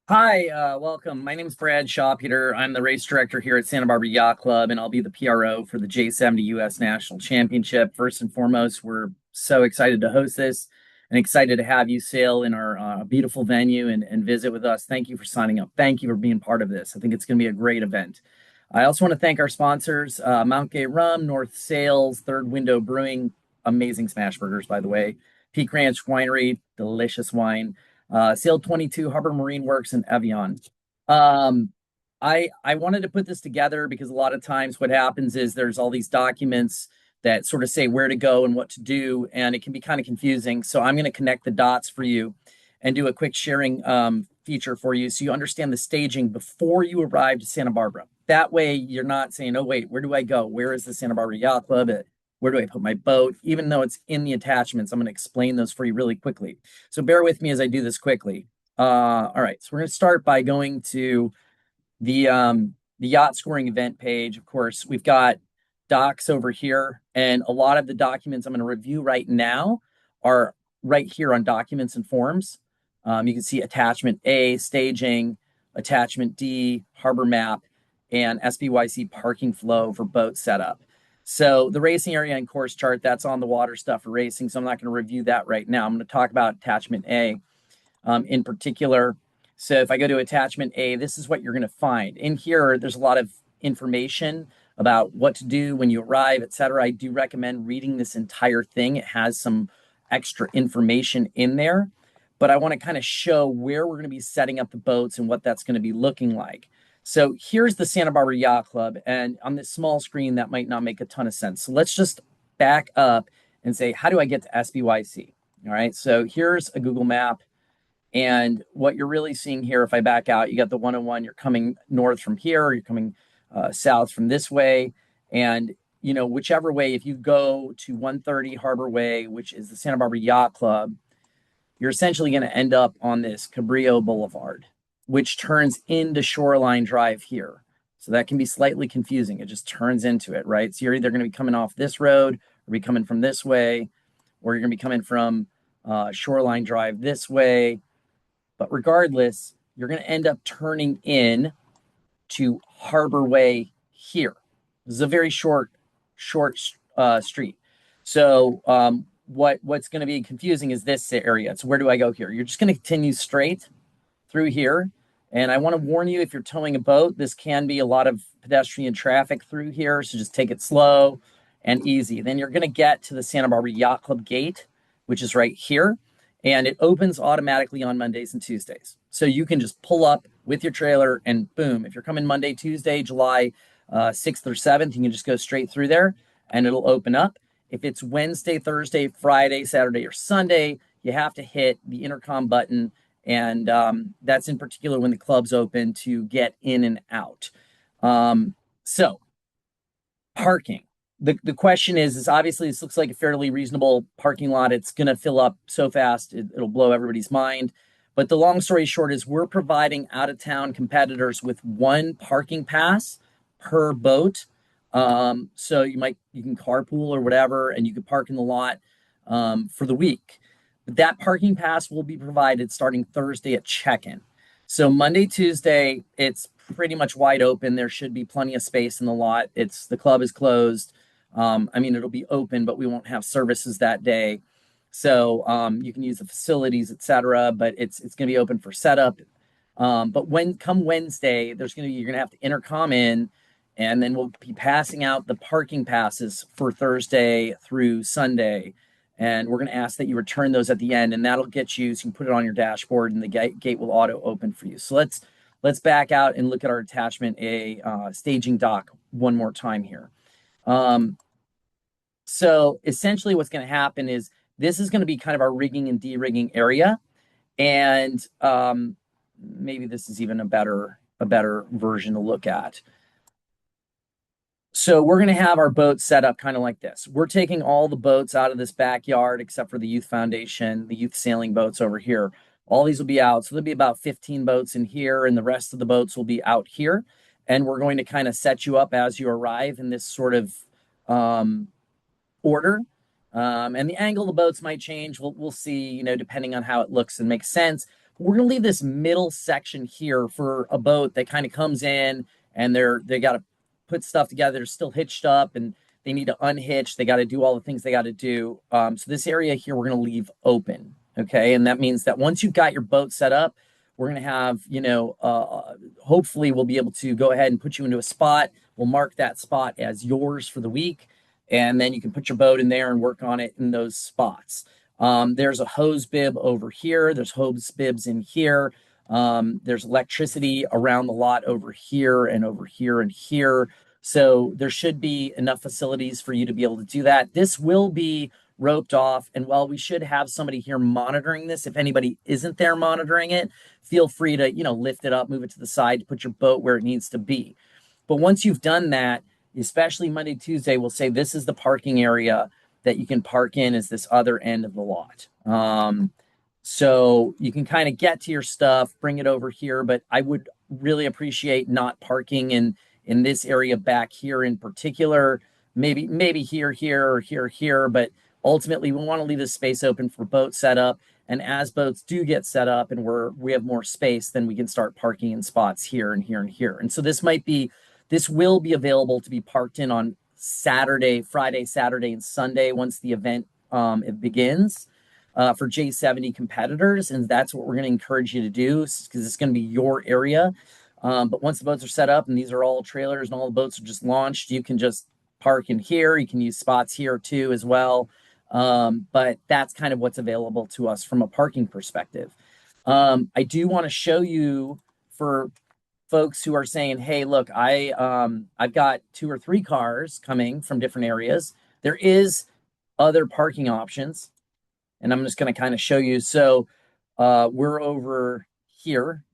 Hi, welcome. My name is Brad Shoppeter. I'm the race director here at Santa Barbara Yacht Club, and I'll be the PRO for the J70 U.S. National Championship. First and foremost, we're so excited to host this and excited to have you sail in our beautiful venue and visit with us. Thank you for signing up. Thank you for being part of this. I think it's going to be a great event. I also want to thank our sponsors, Mount Gay Rum, North Sails, Third Window Brewing, amazing smash burgers, by the way, Peak Ranch Winery, delicious wine, Sail 22, Harbor Marine Works, and Evian. Um, I wanted to put this together because a lot of times what happens is there's all these documents that sort of say where to go and what to do, and it can be kind of confusing. So I'm going to connect the dots for you and do a quick sharing feature for you so you understand the staging before you arrive to Santa Barbara. That way, you're not saying, oh, wait, where do I go? Where is the Santa Barbara Yacht Club? Where do I put my boat? Even though it's in the attachments, I'm going to explain those for you really quickly. So bear with me as I do this quickly. All right, so we're going to start by going to the yacht scoring event page. Of course, we've got docs over here, and a lot of the documents I'm going to review right now are right here on documents and forms. You can see attachment A, staging, attachment D, harbor map, and SBYC parking flow for boat setup. So the racing area and course chart, that's on the water stuff for racing. So I'm not going to review that right now. I'm going to talk about attachment A in particular. So if I go to attachment A, this is what you're going to find. In here, there's a lot of information about what to do when you arrive, etc. I do recommend reading this entire thing. It has some extra information in there, but I want to kind of show where we're going to be setting up the boats and what that's going to be looking like. So here's the Santa Barbara Yacht Club, and on this small screen, that might not make a ton of sense. So let's just back up and say, how do I get to SBYC? All right, so here's a Google map. And what you're really seeing here, if I back out, you got the 101, you're coming north from here, or you're coming south from this way. And, you know, whichever way, if you go to 130 Harbor Way, which is the Santa Barbara Yacht Club, you're essentially going to end up on this Cabrillo Boulevard, which turns into Shoreline Drive here. So that can be slightly confusing. It just turns into it, right? So you're either going to be coming off this road or be coming from this way, or you're going to be coming from Shoreline Drive this way. But regardless, you're going to end up turning in to Harbor Way here. This is a very short street. So what's going to be confusing is this area. So where do I go here? You're just going to continue straight through here. And I want to warn you, if you're towing a boat, this can be a lot of pedestrian traffic through here. So just take it slow and easy. Then you're going to get to the Santa Barbara Yacht Club gate, which is right here. And it opens automatically on Mondays and Tuesdays. So you can just pull up with your trailer and boom, if you're coming Monday, Tuesday, July 6th or 7th, you can just go straight through there and it'll open up. If it's Wednesday, Thursday, Friday, Saturday, or Sunday, you have to hit the intercom button. And that's in particular when the club's open to get in and out. So parking. The question is obviously this looks like a fairly reasonable parking lot. It's going to fill up so fast, it'll blow everybody's mind. But the long story short is we're providing out of town competitors with one parking pass per boat. So you can carpool or whatever, and you can park in the lot for the week. But that parking pass will be provided starting Thursday at check-in. So Monday, Tuesday, it's pretty much wide open. There should be plenty of space in the lot. The club is closed. I mean, it'll be open, but we won't have services that day. So you can use the facilities, etc. But it's going to be open for setup. But come Wednesday, you're gonna have to intercom in, and then we'll be passing out the parking passes for Thursday through Sunday. And we're going to ask that you return those at the end, and that'll get you, so you can put it on your dashboard, and the gate will auto open for you. So let's back out and look at our attachment A staging dock one more time here. So essentially what's going to happen is this is going to be kind of our rigging and de-rigging area. And maybe this is even a better version to look at. So we're going to have our boat set up kind of like this. We're taking all the boats out of this backyard except for the Youth Foundation, the youth sailing boats over here. All these will be out. So there'll be about 15 boats in here, and the rest of the boats will be out here. And we're going to kind of set you up as you arrive in this sort of order. And the angle of the boats might change. We'll see, depending on how it looks and makes sense. We're gonna leave this middle section here for a boat that kind of comes in and they got to put stuff together. They're still hitched up and they need to unhitch. They got to do all the things they got to do. So this area here we're gonna leave open, okay? And that means that once you've got your boat set up, we're gonna have hopefully we'll be able to go ahead and put you into a spot. We'll mark that spot as yours for the week, and then you can put your boat in there and work on it in those spots. There's a hose bib over here. There's hose bibs in here. There's electricity around the lot over here and over here and here. So there should be enough facilities for you to be able to do that. This will be roped off. And while we should have somebody here monitoring this, if anybody isn't there monitoring it, feel free to, lift it up, move it to the side, to put your boat where it needs to be. But once you've done that, especially Monday, Tuesday, we'll say this is the parking area that you can park in is this other end of the lot. So you can kind of get to your stuff, bring it over here, but I would really appreciate not parking in this area back here in particular. Maybe here, or here, but ultimately we want to leave this space open for boat setup. And as boats do get set up and we have more space, then we can start parking in spots here and here and here. And so this will be available to be parked in on Friday, Saturday, and Sunday once the event it begins for J70 competitors. And that's what we're going to encourage you to do because it's going to be your area. But once the boats are set up and these are all trailers and all the boats are just launched, you can just park in here. You can use spots here too as well. But that's kind of what's available to us from a parking perspective. I do want to show you for folks who are saying, hey, look, I've got 2 or 3 cars coming from different areas. There is other parking options, and I'm just going to kind of show you. So we're over here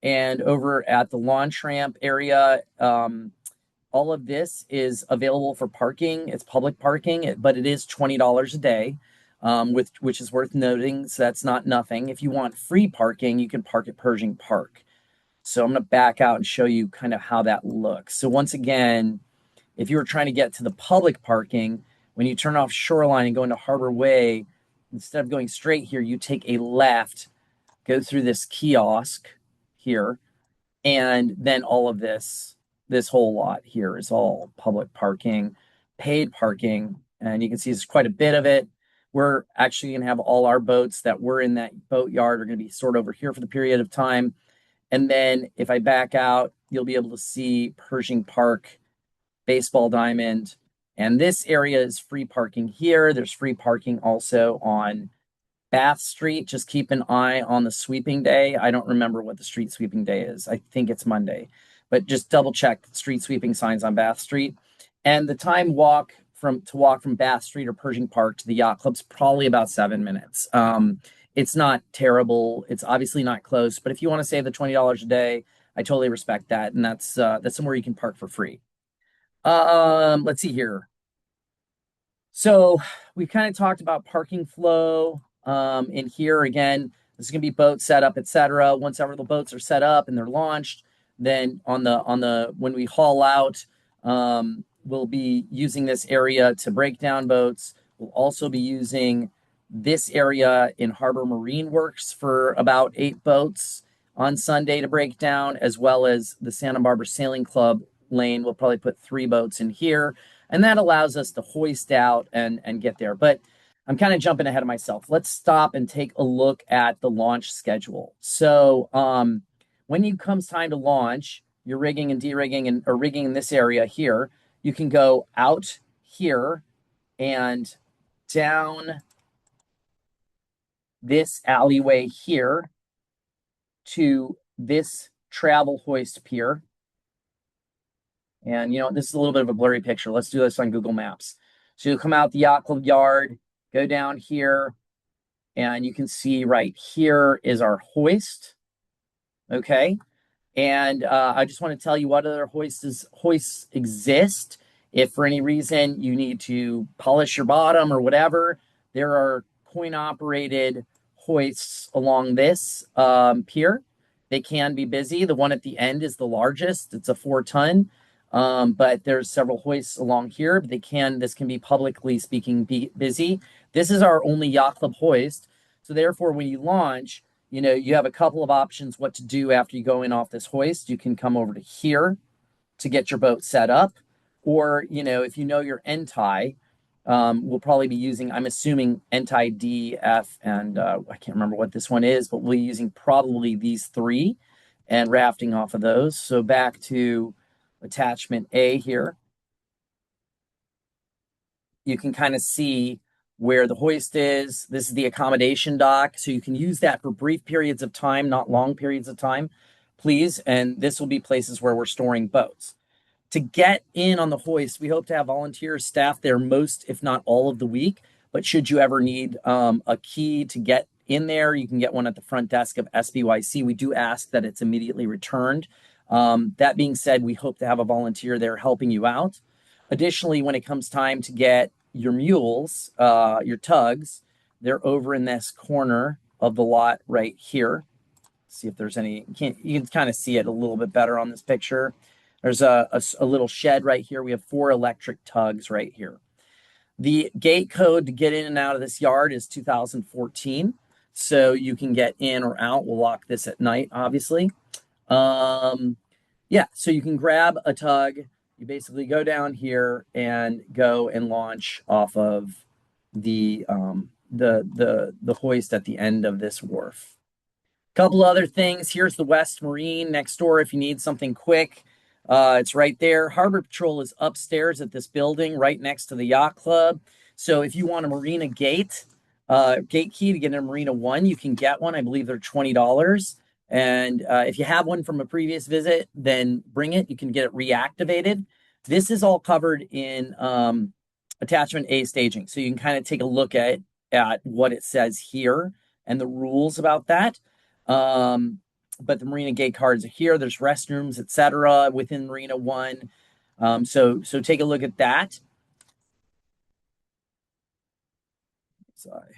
and over at the launch ramp area. All of this is available for parking. It's public parking, but it is $20 a day, which is worth noting. So that's not nothing. If you want free parking, you can park at Pershing Park. So I'm going to back out and show you kind of how that looks. So once again, if you were trying to get to the public parking, when you turn off Shoreline and go into Harbor Way, instead of going straight here, you take a left, go through this kiosk here, and then all of this whole lot here is all public parking, paid parking, and you can see there's quite a bit of it. We're actually going to have all our boats that were in that boat yard are going to be stored over here for the period of time. And then if I back out, you'll be able to see Pershing Park, Baseball Diamond. And this area is free parking here. There's free parking also on Bath Street. Just keep an eye on the sweeping day. I don't remember what the street sweeping day is. I think it's Monday. But just double check the street sweeping signs on Bath Street. And the time walk from Bath Street or Pershing Park to the yacht club's probably about 7 minutes. It's not terrible. It's obviously not close, but if you want to save the $20 a day, I totally respect that. And that's somewhere you can park for free. Let's see here. So we kind of talked about parking flow in here. Again, this is going to be boat setup, etc. Once ever the boats are set up and they're launched, then when we haul out, we'll be using this area to break down boats. We'll also be using this area in Harbor Marine Works for about 8 boats on Sunday to break down, as well as the Santa Barbara Sailing Club lane. We'll probably put 3 boats in here, and that allows us to hoist out and get there. But I'm kind of jumping ahead of myself. Let's stop and take a look at the launch schedule. So when it comes time to launch, you're rigging and de-rigging or rigging in this area here, you can go out here and down this alleyway here to this travel hoist pier. And, this is a little bit of a blurry picture. Let's do this on Google Maps. So you'll come out the yacht club yard, go down here, and you can see right here is our hoist. Okay. And I just want to tell you what other hoists exist. If for any reason you need to polish your bottom or whatever, there are coin-operated hoists along this pier. They can be busy. The one at the end is the largest. It's a 4-ton, but there's several hoists along here. But this can be publicly speaking busy. This is our only yacht club hoist. So therefore, when you launch, You have a couple of options what to do after you go in off this hoist. You can come over to here to get your boat set up. Or, if you know your end tie, we'll probably be using, I'm assuming end tie D, F, and I can't remember what this one is, but we'll be using probably these three and rafting off of those. So back to attachment A here, you can kind of see where the hoist is. This is the accommodation dock. So you can use that for brief periods of time, not long periods of time, please. And this will be places where we're storing boats. To get in on the hoist, we hope to have volunteers staff there most, if not all of the week. But should you ever need a key to get in there, you can get one at the front desk of SBYC. We do ask that it's immediately returned. That being said, we hope to have a volunteer there helping you out. Additionally, when it comes time to get your mules, your tugs, they're over in this corner of the lot right here. See if there's any, you can kind of see it a little bit better on this picture. There's a little shed right here. We have 4 electric tugs right here. The gate code to get in and out of this yard is 2014. So you can get in or out. We'll lock this at night, obviously. Yeah, so you can grab a tug. You basically go down here and go and launch off of the hoist at the end of this wharf. Couple other things. Here's the West Marine next door if you need something quick. It's right there. Harbor Patrol is upstairs at this building right next to the yacht club. So if you want a marina gate key to get a Marina 1, you can get one. I believe they're $20. And if you have one from a previous visit, then bring it. You can get it reactivated. This is all covered in attachment A staging. So you can kind of take a look at what it says here and the rules about that. But the Marina gate cards are here. There's restrooms, etc., within Marina 1. So take a look at that. Sorry.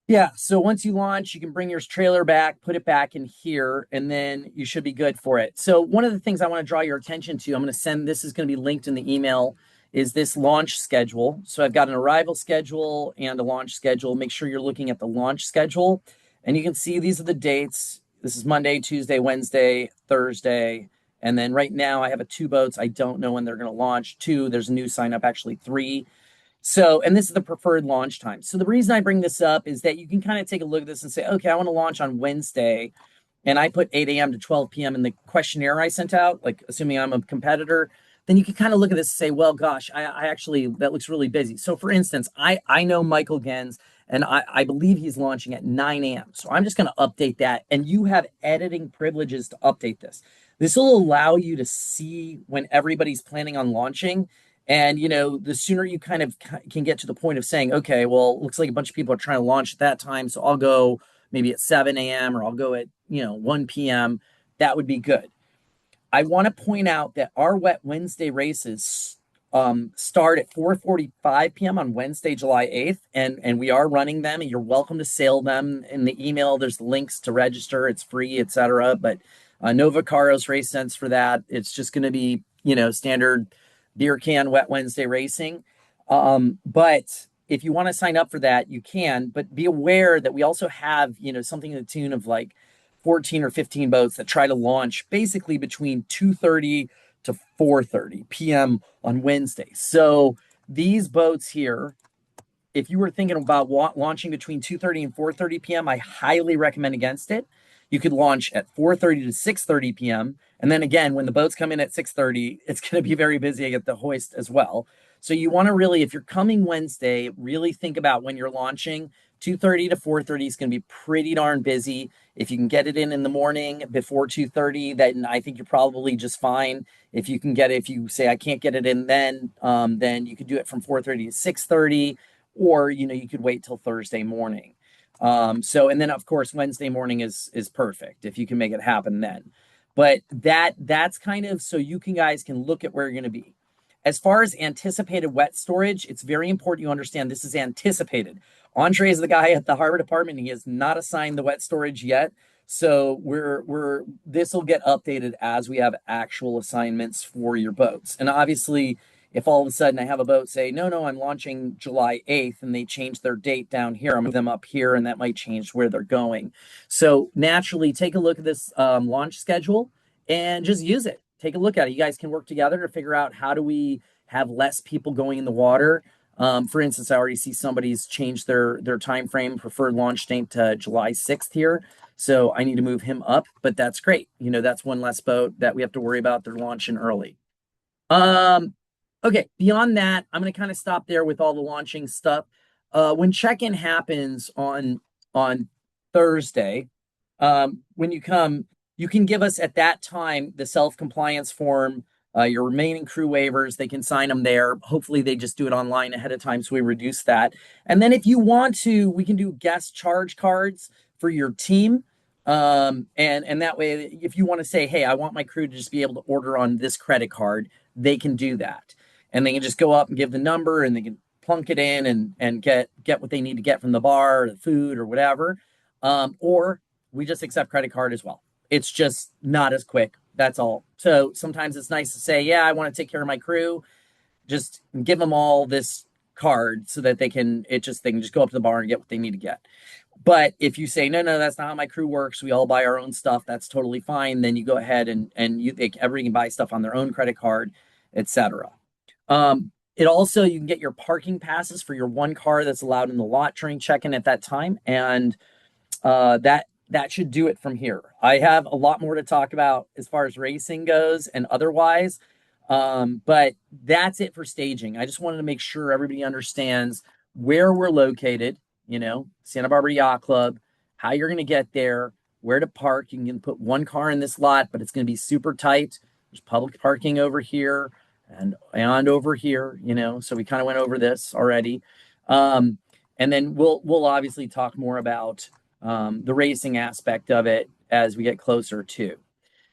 Yeah, so once you launch, you can bring your trailer back, put it back in here, and then you should be good for it. So one of the things I want to draw your attention to, I'm going to send, this is going to be linked in the email, is this launch schedule. So I've got an arrival schedule and a launch schedule. Make sure you're looking at the launch schedule. And you can see these are the dates. This is Monday, Tuesday, Wednesday, Thursday. And then right now I have 2 boats. I don't know when they're going to launch. 2, there's a new sign up, actually 3. So, and this is the preferred launch time. So the reason I bring this up is that you can kind of take a look at this and say, okay, I want to launch on Wednesday. And I put 8 a.m. to 12 p.m. in the questionnaire I sent out, like assuming I'm a competitor, then you can kind of look at this and say, well, gosh, I actually, that looks really busy. So for instance, I know Michael Gens, and I believe he's launching at 9 a.m. So I'm just going to update that. And you have editing privileges to update this. This will allow you to see when everybody's planning on launching. And, the sooner you kind of can get to the point of saying, okay, well, it looks like a bunch of people are trying to launch at that time. So I'll go maybe at 7 a.m. or I'll go at, 1 p.m. That would be good. I want to point out that our Wet Wednesday races start at 4:45 p.m. on Wednesday, July 8th, and we are running them, and you're welcome to sail them. In the email, there's links to register. It's free, etc. But no Vacaros race sense for that. It's just going to be, standard beer can Wet Wednesday racing. But if you want to sign up for that, you can. But be aware that we also have, something to the tune of like 14 or 15 boats that try to launch basically between 2:30 to 4:30 p.m. on Wednesday. So these boats here, if you were thinking about launching between 2:30 and 4:30 p.m., I highly recommend against it. You could launch at 4:30 to 6:30 p.m. And then again, when the boats come in at 6:30, it's going to be very busy at the hoist as well. So you want to really, if you're coming Wednesday, really think about when you're launching. 2:30 to 4:30 is going to be pretty darn busy. If you can get it in the morning before 2:30, then I think you're probably just fine. If you can get it, if you say I can't get it in then you could do it from 4:30 to 6:30, or you could wait till Thursday morning. And then of course Wednesday morning is perfect if you can make it happen then. But that's kind of so you guys can look at where you're going to be. As far as anticipated wet storage, it's very important you understand this is anticipated. Andre is the guy at the harbor department. He has not assigned the wet storage yet. So this will get updated as we have actual assignments for your boats. And obviously, If all of a sudden I have a boat say, no, no, I'm launching July 8th, and they change their date down here, I'm move them up here, and that might change where they're going. So naturally, take a look at this launch schedule and just use it. Take a look at it. You guys can work together to figure out how do we have less people going in the water. For instance, I already see somebody's changed their time frame, preferred launch date to July 6th here. So I need to move him up, but that's great. That's one less boat that we have to worry about. They're launching early. Um, okay, beyond that, I'm gonna kind of stop there with all the launching stuff. When check-in happens on Thursday, when you come, you can give us at that time the self-compliance form, your remaining crew waivers. They can sign them there. Hopefully, they just do it online ahead of time, so we reduce that. And then if you want to, we can do guest charge cards for your team. And that way, if you want to say, hey, I want my crew to just be able to order on this credit card, they can do that. And they can just go up and give the number, and they can plunk it in and get what they need to get from the bar or the food or whatever. Or we just accept credit card as well. It's just not as quick. That's all. So sometimes it's nice to say, yeah, I want to take care of my crew. Just give them all this card so that they can just go up to the bar and get what they need to get. But if you say, no, no, that's not how my crew works, we all buy our own stuff, that's totally fine. Then you go ahead everybody can buy stuff on their own credit card, etc. It also, you can get your parking passes for your one car that's allowed in the lot during check-in at that time. And that should do it from here. I have a lot more to talk about as far as racing goes and otherwise, but that's it for staging. I just wanted to make sure everybody understands where we're located. Santa Barbara Yacht Club, how you're going to get there, where to park. You can put one car in this lot, but it's going to be super tight. There's public parking over here and over here. So we kind of went over this already. And then we'll obviously talk more about the racing aspect of it as we get closer to.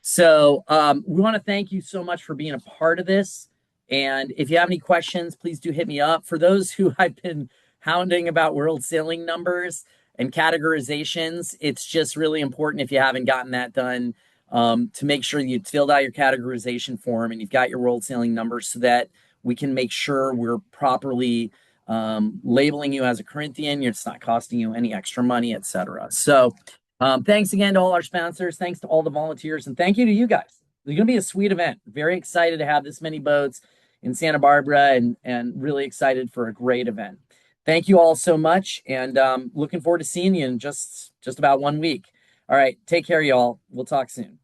So we want to thank you so much for being a part of this. And if you have any questions, please do hit me up. For those who I've been hounding about world sailing numbers and categorizations, it's just really important, if you haven't gotten that done, to make sure you filled out your categorization form and you've got your world sailing numbers so that we can make sure we're properly labeling you as a Corinthian. It's not costing you any extra money, etc. So thanks again to all our sponsors. Thanks to all the volunteers. And thank you to you guys. It's going to be a sweet event. Very excited to have this many boats in Santa Barbara, and really excited for a great event. Thank you all so much. And looking forward to seeing you in just about 1 week. All right. Take care, y'all. We'll talk soon.